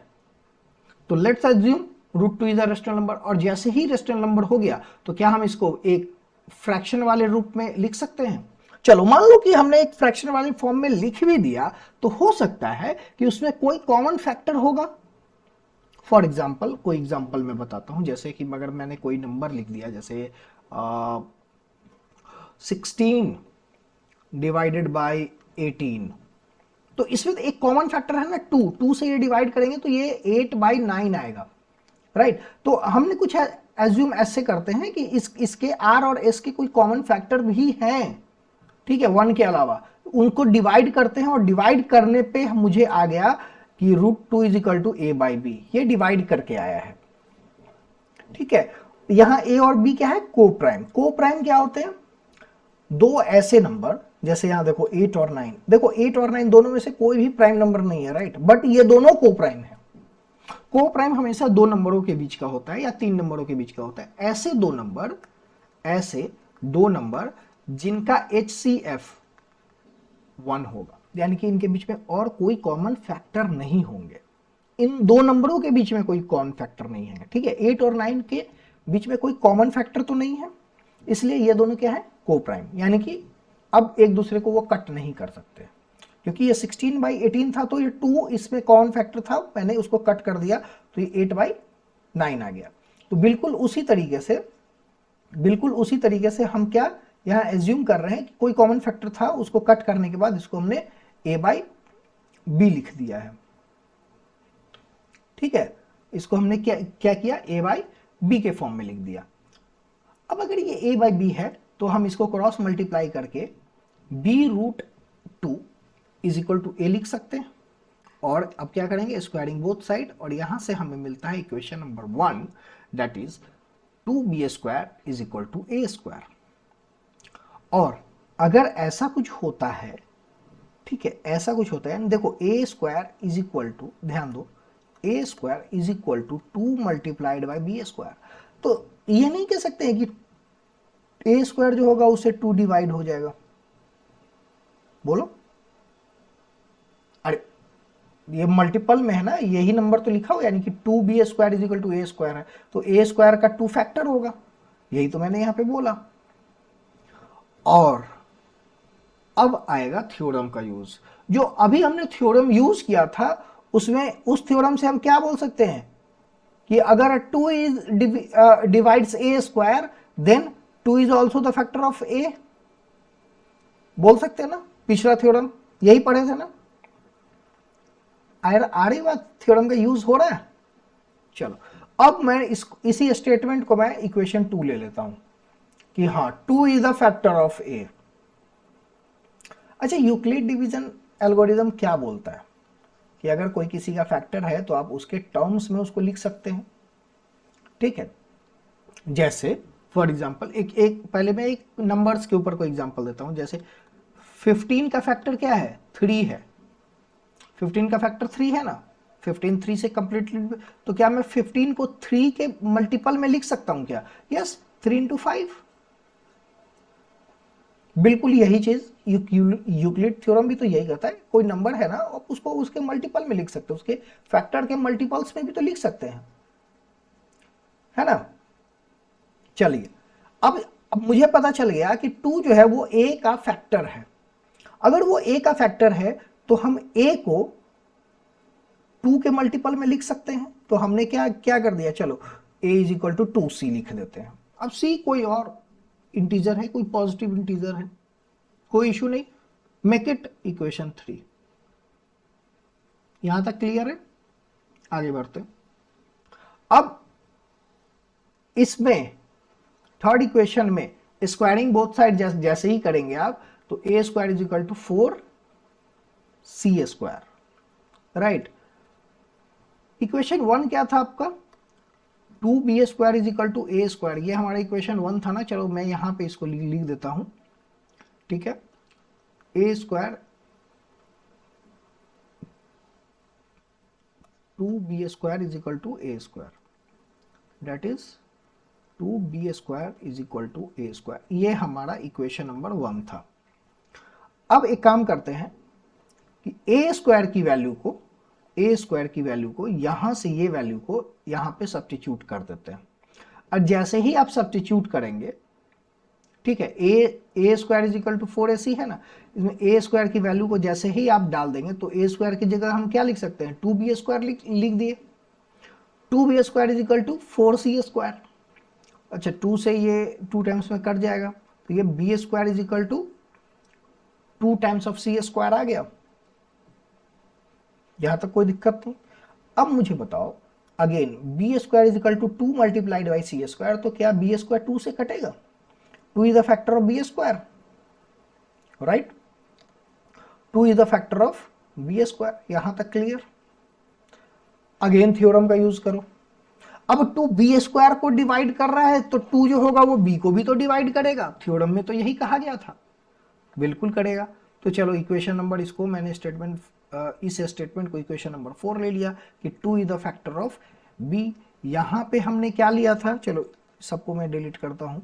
तो let's assume √2 is a rational number. और जैसे ही रेशनल नंबर हो गया तो क्या हम इसको एक फ्रैक्शन वाले रूप में लिख सकते हैं? चलो मान लो कि हमने एक फ्रैक्शन वाले फॉर्म में लिख भी दिया, तो हो सकता है कि उसमें कोई कॉमन फैक्टर होगा। फॉर एग्जाम्पल, कोई एग्जाम्पल मैं बताता हूं, जैसे कि अगर मैंने कोई नंबर लिख दिया, जैसे 16 डिवाइडेड बाय 18, तो इसमें एक कॉमन फैक्टर है ना 2 से ये डिवाइड करेंगे तो ये 8/9 आएगा, राइट? तो हमने कुछ एज्यूम ऐसे करते हैं कि इसके R और S के कोई कॉमन फैक्टर भी हैं, ठीक है, 1 के अलावा, उनको डिवाइड करते हैं, और डिवाइड करने पे मुझे आ गया कि √2 इज इक्वल टू A/B, ये डिवाइड करके आया है। ठीक है, यहां A और B क्या है? को प्राइम क्या होते हैं? दो ऐसे नंबर, जैसे यहां देखो 8 और 9, देखो 8 और 9 दोनों में से कोई भी प्राइम नंबर नहीं है, राइट, बट ये दोनों को प्राइम है। को प्राइम हमेशा दो नंबरों के बीच का होता है या तीन नंबरों के बीच का होता है। ऐसे दो नंबर जिनका HCF 1 होगा, यानी कि इनके बीच में और कोई कॉमन फैक्टर नहीं होंगे। इन दो नंबरों के बीच में कोई कॉमन फैक्टर नहीं है, ठीक है। 8 और 9 के बीच में कोई कॉमन फैक्टर तो नहीं है, इसलिए ये दोनों क्या है, को प्राइम, यानी कि अब एक दूसरे को वो कट नहीं कर सकते, क्योंकि ये 16/18 था तो ये 2 इसमें कॉमन फैक्टर था, मैंने उसको कट कर दिया तो ये 8/9 आ गया। तो बिल्कुल उसी तरीके से हम क्या यहां एज्यूम कर रहे हैं कि कोई कॉमन फैक्टर था, उसको कट करने के बाद इसको हमने a/b लिख दिया है, ठीक है। इसको हमने क्या किया, a/b के फॉर्म में लिख दिया। अब अगर ये a/b है तो हम इसको क्रॉस मल्टीप्लाई करके b√2 is equal to a लिख सकते हैं। और अब क्या करेंगे, स्क्वायरिंग बोथ साइड, और यहां से हमें मिलता है equation number 1, that is 2b² is equal to a²। और अगर ऐसा कुछ होता है, ठीक है, ऐसा कुछ होता है, देखो a² इज इक्वल टू, ध्यान दो, a² is equal to 2 multiplied by b²। तो ये नहीं कह सकते हैं कि a² जो होगा उससे 2 डिवाइड हो जाएगा, बोलो। अरे ये मल्टीपल में है ना, यही नंबर तो लिखा हो, यानी कि 2b² is equal to a² है, तो a² का 2 फैक्टर होगा, यही तो मैंने यहां पे बोला। और अब आएगा थ्योरम का यूज। जो अभी हमने थ्योरम यूज किया था उसमें, उस थ्योरम से हम क्या बोल सकते हैं कि अगर 2 is divides a², then 2 is also the factor of a, बोल सकते हैं ना। पिछला थ्योरम यही पढ़े थे ना, आ रही बात, थ्योरम का यूज हो रहा है। चलो अब मैं इसी स्टेटमेंट को मैं इक्वेशन 2 ले लेता हूं कि हाँ 2 is the factor of a। अच्छा, यूक्लिड डिवीजन एल्गोरिथम क्या बोलता है कि अगर कोई किसी का फैक्टर है तो आप उसके टर्म्स में उसको लिख सकते हैं, ठीक है। जैसे फॉर एग्जांपल एक पहले मैं एक नंबर्स के ऊपर कोई एग्जांपल देता हूं। जैसे 15 का फैक्टर क्या है, 3 है। 15 का फैक्टर 3 है ना, 15 3 से कंप्लीटली, तो क्या मैं 15 को 3 के मल्टीपल में लिख सकता हूं क्या, यस, 3 into 5। बिल्कुल यही चीज यूक्लिड थ्योरम भी तो यही कहता है, कोई नंबर है ना, आप उसको उसके मल्टीपल में लिख सकते हो, उसके फैक्टर के मल्टीपल्स में भी तो लिख सकते हैं, है ना। चलिए अब मुझे पता चल गया कि 2 जो है वो a का फैक्टर है। अगर वो a का फैक्टर है तो हम a को 2 के मल्टीपल में लिख सकते हैं। तो हमने क्या कर दिया, चलो a is equal to 2c लिख देते हैं। अब c कोई और इंटीजर है, कोई पॉजिटिव इंटीजर है, कोई इशू नहीं, मेक इट इक्वेशन 3। यहां तक क्लियर है, आगे बढ़ते हैं। अब इसमें थर्ड इक्वेशन में स्क्वायरिंग बोथ साइड जैसे ही करेंगे आप, तो a² is equal to 4c², right. Equation 1 क्या था आपका, 2b² is equal to a², ये हमारा इक्वेशन 1 था ना। चलो मैं यहां पे इसको लिख देता हूं, ठीक है। a², 2b² is equal to a², that is 2b² is equal to a²। ये हमारा इक्वेशन नंबर 1 था। अब एक काम करते हैं कि a² की वैल्यू को यहां से ये वैल्यू को यहां पे सब्स्टिट्यूट कर देते हैं। और जैसे ही आप सब्स्टिट्यूट करेंगे, ठीक है, a² is equal to 4ac है ना, इसमें a² की वैल्यू को जैसे ही आप डाल देंगे तो a² की जगह हम क्या लिख सकते हैं, 2b² लिख दिए। 2b² is equal to 4c²। अच्छा, 2 से ये 2 टाइम्स में कट जाएगा, तो ये b² is equal to 2 times of c² आ गया। यहां तक कोई दिक्कत नहीं। अब मुझे बताओ again, b² is equal to 2 multiplied by c², तो क्या b² 2 से कटेगा, 2 is the factor of b², right. 2 is the factor of b²। यहां तक क्लियर। अगेन थ्योरम का यूज करो। अब 2 b² को डिवाइड कर रहा है तो 2 जो होगा वो b को भी तो डिवाइड करेगा, थ्योरम में तो यही कहा गया था। बिल्कुल करेगा। तो चलो इक्वेशन नंबर, इसको मैंने इस स्टेटमेंट को इक्वेशन नंबर 4 ले लिया कि 2 is the factor of b। यहां पे हमने क्या लिया था, चलो सबको मैं डिलीट करता हूं।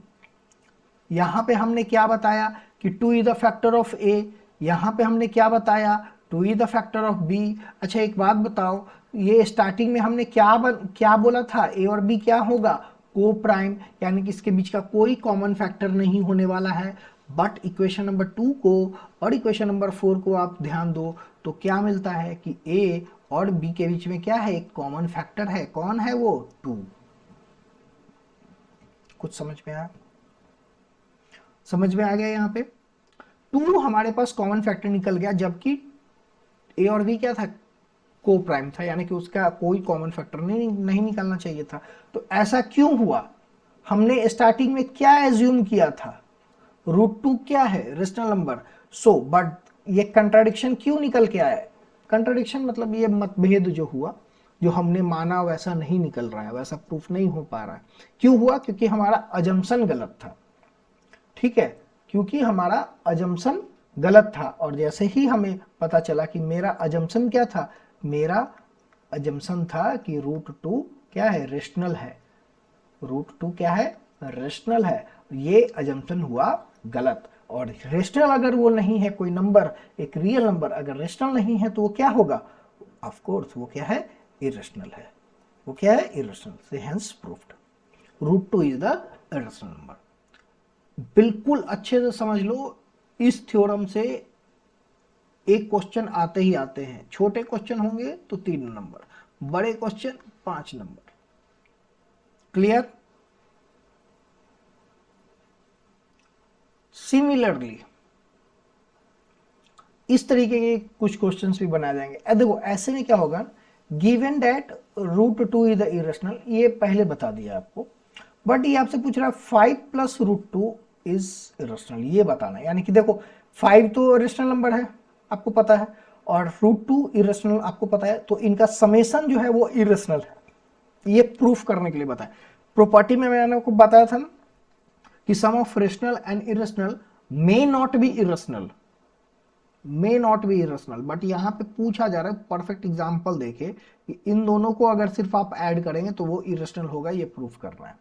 यहां पे हमने क्या बताया कि 2 is the factor of a। यहां पे हमने क्या बताया, 2 is the factor of b। अच्छा एक बात बताओ, ये स्टार्टिंग में हमने क्या बोला था, a और b क्या होगा, को प्राइम, यानी कि इसके बीच का कोई कॉमन फैक्टर नहीं होने वाला है। बट इक्वेशन नंबर 2 को और इक्वेशन नंबर 4 को आप ध्यान दो तो क्या मिलता है कि a और b के बीच में क्या है, एक कॉमन फैक्टर है। कौन है वो, 2। कुछ समझ में आया, समझ में आ गया। यहाँ पे 2 हमारे पास कॉमन फैक्टर निकल गया, जबकि a और b क्या था, को प्राइम था, यानी कि उसका कोई कॉमन फैक्टर नहीं निकलना चाहिए था। तो ऐसा क्यों हुआ, हमने स्टार्टिंग में क्या एज्यूम किया था, √2 क्या है, रेशनल नंबर। सो बट ये कंट्राडिक्शन क्यों निकल के आया, कंट्राडिक्शन मतलब ये मतभेद जो हुआ, जो हमने माना वैसा नहीं निकल रहा है, वैसा प्रूफ नहीं हो पा रहा है। क्यों हुआ, क्योंकि हमारा अजम्पशन गलत था। ठीक है, क्योंकि हमारा अजम्पशन गलत था। और जैसे ही हमें पता चला कि मेरा अजम्पशन क्या था, मेरा अजम्पशन था कि √2 क्या है, रेशनल है। √2 क्या है, रेशनल है। ये अजम्पशन हुआ गलत। और रेशनल अगर वो नहीं है, कोई नंबर, एक रियल नंबर अगर रेशनल नहीं है तो वो क्या होगा, ऑफ कोर्स वो क्या है, इरेशनल है। वो क्या है, irrational. Hence proved √2 is the irrational number. बिल्कुल अच्छे से समझ लो, इस थ्योरम से एक क्वेश्चन आते ही आते हैं। छोटे क्वेश्चन होंगे तो 3 नंबर, बड़े क्वेश्चन 5 नंबर। क्लियर। सिमिलरली इस तरीके के कुछ क्वेश्चंस भी बनाए जाएंगे। देखो ऐसे में क्या होगा, given that √2 is the irrational, ये पहले बता दिया आपको, बट ये आपसे पूछ रहा है 5 प्लस √2 इज इरेशनल, ये बताना। यानी कि देखो 5 तो रेशनल नंबर है आपको पता है, और √2 इरेशनल आपको पता है, तो इनका समेशन जो है वो इरेशनल है। ये प्रूफ करने के लिए बताया। प्रॉपर्टी में मैंने आपको बताया था ना कि some of rational and irrational may not be irrational, may not be irrational. But यहां पे पूछा जा रहा है, परफेक्ट एग्जांपल देखे कि इन दोनों को अगर सिर्फ आप ऐड करेंगे तो वो इरेशनल होगा, ये प्रूफ करना है।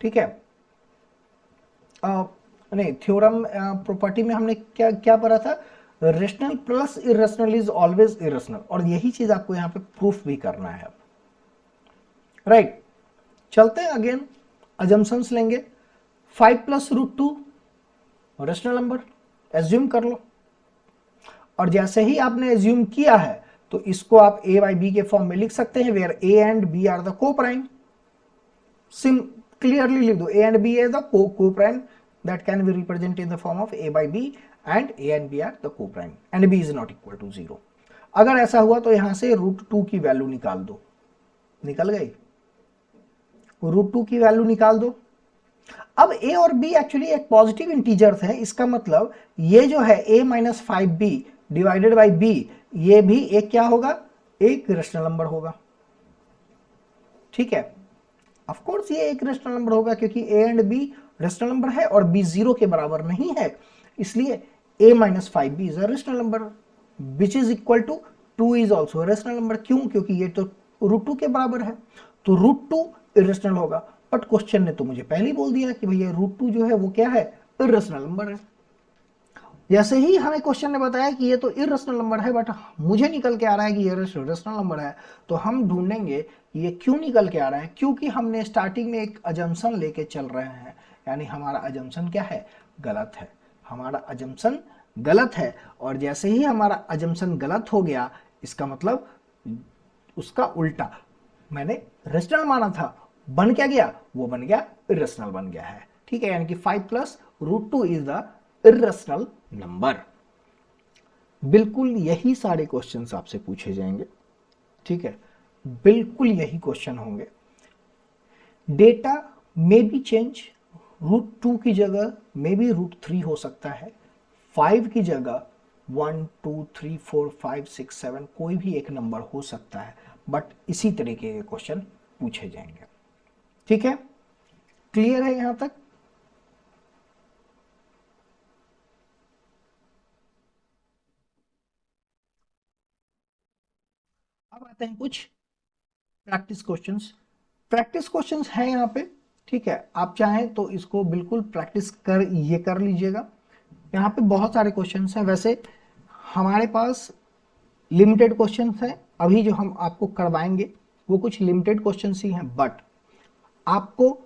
ठीक है, नहीं थ्योरम प्रॉपर्टी में हमने क्या क्या पढ़ा था, rational plus irrational is always irrational, और यही चीज आपको यहां पे प्रूफ भी करना है। राइट, चलते हैं अगेन, अजम्पशंस लेंगे। 5 प्लस √2 रेशनल नंबर, एज्यूम कर लो। और जैसे ही आपने एज्यूम किया है तो इसको आप a बाई बी के फॉर्म में लिख सकते हैं, where a and b are the coprime. सिम क्लियरली लिख दो, a and b is the co-prime that can be represented in the form of a by b and a and b are the co-prime and b is not equal to 0। अगर ऐसा हुआ तो यहां से √2 की value निकाल दो, निकल गई, √2 की वैल्यू निकाल दो। अब a और b एक्चुअली एक पॉजिटिव इंटीजर्स है, इसका मतलब ये जो है a minus 5b divided by b, ये भी एक क्या होगा, एक रेशनल नंबर होगा। ठीक है, ऑफ कोर्स ये एक रेशनल नंबर होगा क्योंकि a and b rational number है और b 0 के बराबर नहीं है, इसलिए a minus 5b is a rational number which is equal to 2 is also rational number. क्यों, क्योंकि ये तो √2 के बराबर है, तो √2 इरेशनल होगा। बट क्वेश्चन ने तो मुझे पहले ही बोल दिया कि भैया √2 जो है वो क्या है, इरेशनल नंबर है। जैसे ही हमें क्वेश्चन ने बताया कि ये तो इरेशनल नंबर है, बट मुझे निकल के आ रहा है कि ये रेशनल नंबर है, तो हम ढूंढेंगे कि ये क्यों निकल के आ रहा है। क्योंकि हमने स्टार्टिंग में एक अजम्पशन लेके चल रहे हैं, यानी हमारा अजम्पशन क्या है, गलत है। हमारा अजम्पशन गलत है, और जैसे ही हमारा अजम्पशन गलत हो गया, इसका मतलब उसका उल्टा, मैंने रेशनल माना था, बन क्या गया, वो बन गया इरेशनल बन गया है। ठीक है, यानी कि 5 plus √2 is the irrational number. बिल्कुल यही सारे क्वेश्चंस आपसे पूछे जाएंगे। ठीक है, बिल्कुल यही क्वेश्चन होंगे। डेटा मे बी चेंज, √2 की जगह मे बी √3 हो सकता है, 5 की जगह 1 2 3 4 5 6 7 कोई भी एक नंबर हो सकता है, बट इसी तरीके के क्वेश्चन पूछे जाएंगे। ठीक है, क्लियर है यहां तक। करते हैं कुछ प्रैक्टिस क्वेश्चंस। प्रैक्टिस क्वेश्चंस हैं यहाँ पे, ठीक है। आप चाहें तो इसको बिल्कुल प्रैक्टिस कर लीजिएगा। यहाँ पे बहुत सारे क्वेश्चंस हैं। वैसे हमारे पास लिमिटेड क्वेश्चंस हैं, अभी जो हम आपको करवाएंगे वो कुछ लिमिटेड क्वेश्चंस ही हैं, बट आपको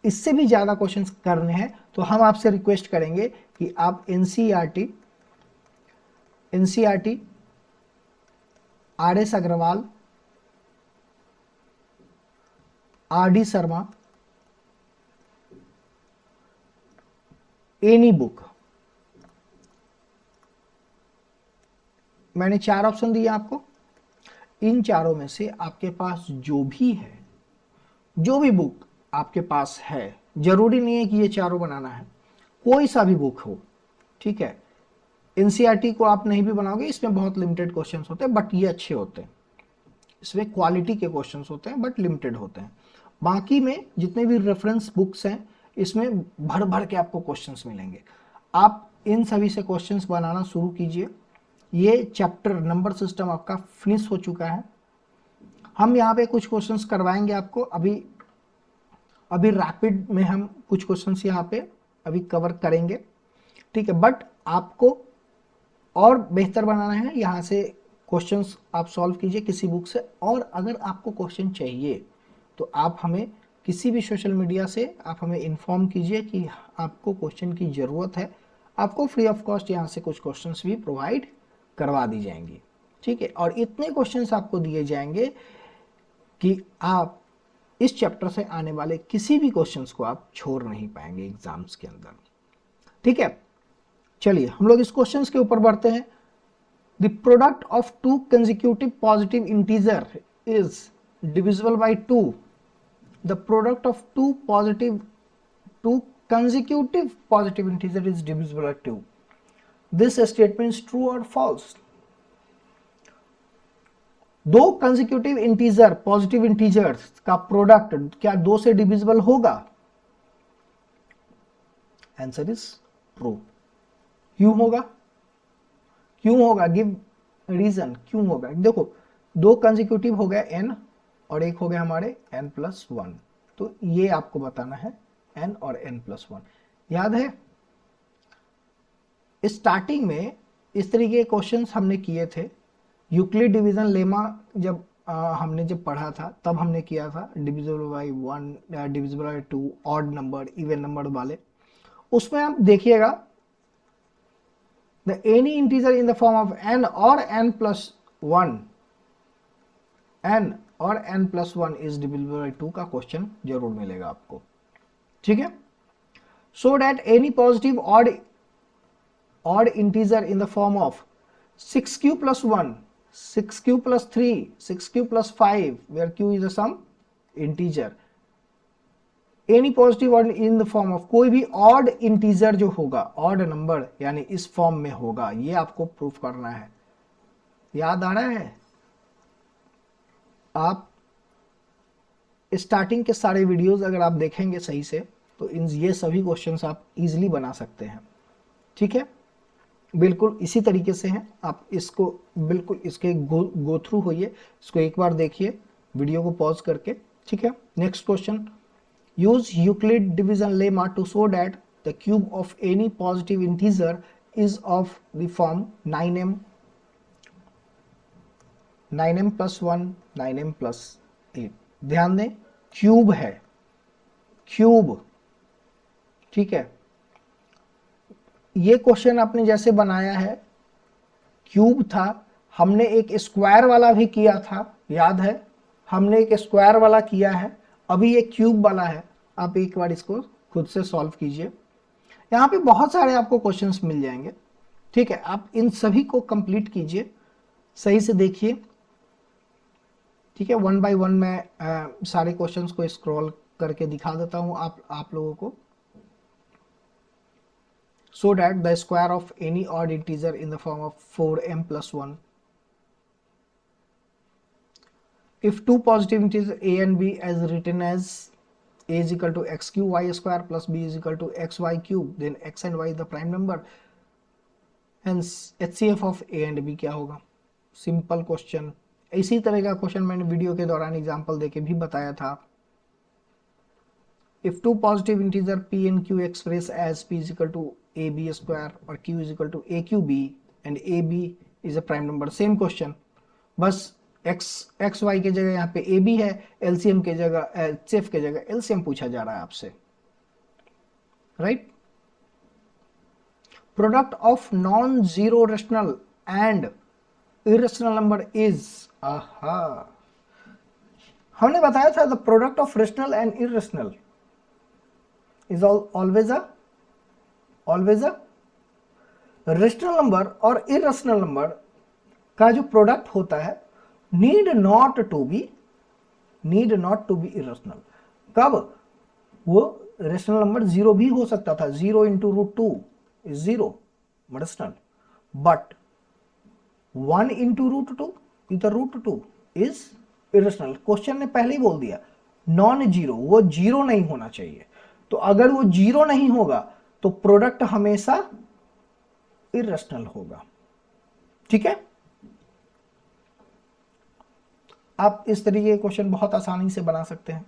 इससे भी ज़्यादा क्वेश्चंस करने हैं तो हम आपसे रिक्वेस्ट करेंगे कि आप NCERT, R S. Agarwal, R D. Sharma, any book, मैंने 4 ऑप्शन दिए आपको। इन चारों में से आपके पास जो भी बुक आपके पास है, जरूरी नहीं है कि ये चारों बनाना है, कोई सा भी बुक हो, ठीक है। एनसीईआरटी को आप नहीं भी बनाओगे, इसमें बहुत लिमिटेड क्वेश्चंस होते हैं बट ये अच्छे होते हैं, इसमें क्वालिटी के क्वेश्चंस होते हैं बट लिमिटेड होते हैं। बाकी में जितने भी रेफरेंस बुक्स हैं इसमें भर भर के आपको क्वेश्चंस मिलेंगे। आप इन सभी से क्वेश्चंस बनाना शुरू कीजिए। ये चैप्टर नंबर सिस्टम आपका फिनिश हो चुका है। हम यहाँ पे कुछ क्वेश्चंस करवाएंगे आपको, अभी रैपिड में हम कुछ क्वेश्चंस यहाँ पे अभी कवर करेंगे, ठीक है। बट आपको और बेहतर बनाना है, यहाँ से क्वेश्चंस आप सॉल्व कीजिए किसी बुक से। और अगर आपको क्वेश्चन चाहिए तो आप हमें किसी भी सोशल मीडिया से आप हमें इन्फॉर्म कीजिए कि आपको क्वेश्चन की ज़रूरत है। आपको फ्री ऑफ कॉस्ट यहाँ से कुछ क्वेश्चंस भी प्रोवाइड करवा दी जाएंगी, ठीक है। और इतने क्वेश्चंस आपको दिए जाएंगे कि आप इस चैप्टर से आने वाले किसी भी क्वेश्चंस को आप छोड़ नहीं पाएंगे एग्जाम्स के अंदर, ठीक है। चलिए हम लोग इस क्वेश्चंस के ऊपर बढ़ते हैं। The product of two consecutive positive integer is divisible by 2। The product of two consecutive positive integer is divisible by 2. This statement is true or false? दो कंसेक्यूटिव इंटीजर, पॉजिटिव इंटीजर्स का product क्या 2 से divisible होगा? Answer is true. क्यों होगा? Give reason, क्यों होगा? देखो, 2 कंसेक्यूटिव हो गया n और एक हो गया हमारे n+1, तो ये आपको बताना है n और n+1। याद है स्टार्टिंग में इस तरीके के क्वेश्चंस हमने किए थे। यूक्लिड डिवीजन लेमा जब हमने पढ़ा था तब हमने किया था divisible by 1, divisible by 2, odd number, even number वाले। उसमें आप देखिएगा the any integer in the form of n और n+1, n और n+1 इज डिविजिबल बाय 2 का क्वेश्चन जरूर मिलेगा आपको, ठीक है। So that any positive odd integer in the form of 6q plus 1, 6q plus 3, 6q plus 5, where q is a sum integer. Any positive odd in the form of, कोई भी odd integer जो होगा, odd number यानी इस form में होगा, ये आपको प्रूफ करना है। याद आ रहा है? आप स्टार्टिंग के सारे वीडियोस अगर आप देखेंगे सही से तो ये सभी क्वेश्चंस आप इजीली बना सकते हैं, ठीक है। बिल्कुल इसी तरीके से हैं। आप इसको बिल्कुल इसके गो थ्रू होइए, इसको एक बार देखिए वीडियो को पॉज करके, ठीक है। Next question, use Euclid division lemma to show that the cube of any positive integer is of the form 9m + 1, 9m + 8। ध्यान दें, क्यूब है, क्यूब, ठीक है। ये क्वेश्चन आपने जैसे बनाया है, क्यूब था, हमने एक स्क्वायर वाला भी किया था, याद है? हमने एक स्क्वायर वाला किया है, अभी ये क्यूब वाला है। आप एक बार इसको खुद से सॉल्व कीजिए, यहाँ पे बहुत सारे आपको क्वेश्चंस मिल जाएंगे, ठीक है। आप इन सभी को कंप्लीट कीजिए, सही से देखिए, ठीक है। 1 बाय 1 मैं सारे क्वेश्चंस को स्क्रॉल करके दिखा देता हूँ आप लोगों को। So that the square of any odd integer in the form of 4m + 1. If two positive integers a and b as written as a is equal to x cube y square plus b is equal to xy cube, then x and y is the prime number. Hence HCF of a and b क्या होगा? Simple question, इसी तरह का question मैंने video के दौरान example देके भी बताया था। If two positive integer p and q express as p is equal to ab square और q is equal to aqb and ab is a prime number, same question, बस x y के जगह यहाँ पे ab है, LCM के जगह HF के जगह एलसीएम पूछा जा रहा है आपसे, right. Product of non zero rational and irrational number is, हमने बताया था the product of rational and irrational is always a rational number और इरेशनल नंबर का जो प्रोडक्ट होता है need not to be irrational. कब? वो रेशनल नंबर जीरो भी हो सकता था, 0 into root 2 is 0 rational, but 1 into root 2 इधर रूट 2 इज इरेशनल। क्वेश्चन ने पहले ही बोल दिया नॉन जीरो, वो जीरो नहीं होना चाहिए। तो अगर वो जीरो नहीं होगा तो प्रोडक्ट हमेशा इरेशनल होगा, ठीक है। आप इस तरीके के क्वेश्चन बहुत आसानी से बना सकते हैं।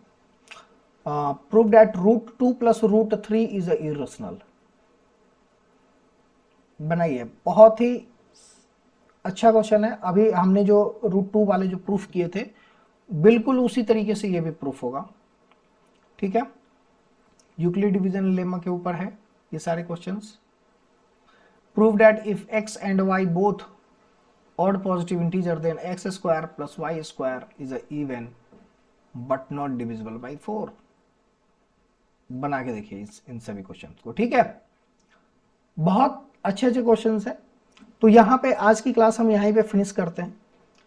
Prove that root 2 plus root 3 is irrational, बनाइए, बहुत ही अच्छा क्वेश्चन है। अभी हमने जो रूट 2 वाले जो प्रूफ किए थे बिल्कुल उसी तरीके से ये भी प्रूफ होगा, ठीक है। यूक्लिड डिवीजन लेमा के ऊपर है ये सारे questions. Prove that if x and y both odd positive integer then x square plus y square is a even but not divisible by 4। बना के देखिए इन सभी क्वेश्चंस को, ठीक है। बहुत अच्छे क्वेश्चंस हैं। तो यहाँ पे आज की क्लास हम यहीं पे फिनिश करते हैं।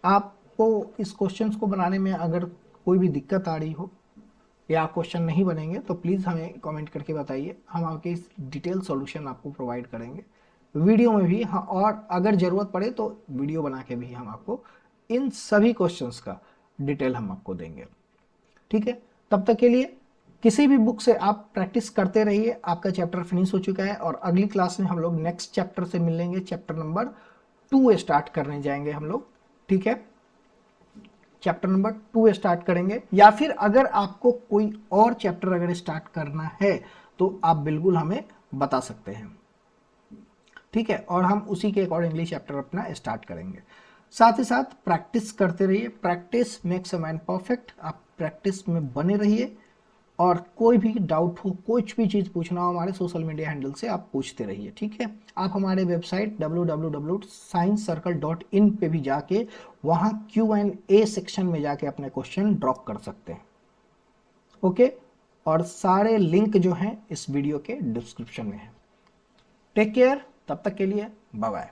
आपको इस क्वेश्चंस को बनाने में अगर कोई भी दिक्कत आ रही हो या क्वेश्चन नहीं बनेंगे तो प्लीज़ हमें कमेंट करके बताइए, हम आपके इस डिटेल सॉल्यूशन आपको प्रोवाइड करेंगे वीडियो में भी। हाँ, और अगर ज़रूरत पड़े तो वीडियो बना के भी हम आपको इन सभी क्वेश्चंस का डिटेल हम आपको देंगे, ठीक है। तब तक के लिए किसी भी बुक से आप प्रैक्टिस करते रहिए। आपका चैप्टर फिनिश हो चुका है और अगली क्लास में हम लोग नेक्स्ट चैप्टर से मिलेंगे। चैप्टर नंबर 2 स्टार्ट करने जाएंगे हम लोग, ठीक है। चैप्टर नंबर 2 स्टार्ट करेंगे, या फिर अगर आपको कोई और चैप्टर अगर स्टार्ट करना है तो आप बिल्कुल हमें बता सकते हैं, ठीक है। और हम उसी के अकॉर्डिंगली चैप्टर अपना स्टार्ट करेंगे। साथ ही साथ प्रैक्टिस करते रहिए, practice makes a man perfect. आप प्रैक्टिस में बने रहिए और कोई भी डाउट हो, कुछ भी चीज़ पूछना हो हमारे सोशल मीडिया हैंडल से आप पूछते रहिए, ठीक है। आप हमारे वेबसाइट www.sciencecircle.in पे भी जाके वहाँ Q&A सेक्शन में जाके अपने क्वेश्चन ड्रॉप कर सकते हैं, ओके। और सारे लिंक जो हैं इस वीडियो के डिस्क्रिप्शन में है। टेक केयर, तब तक के लिए बाय बाय।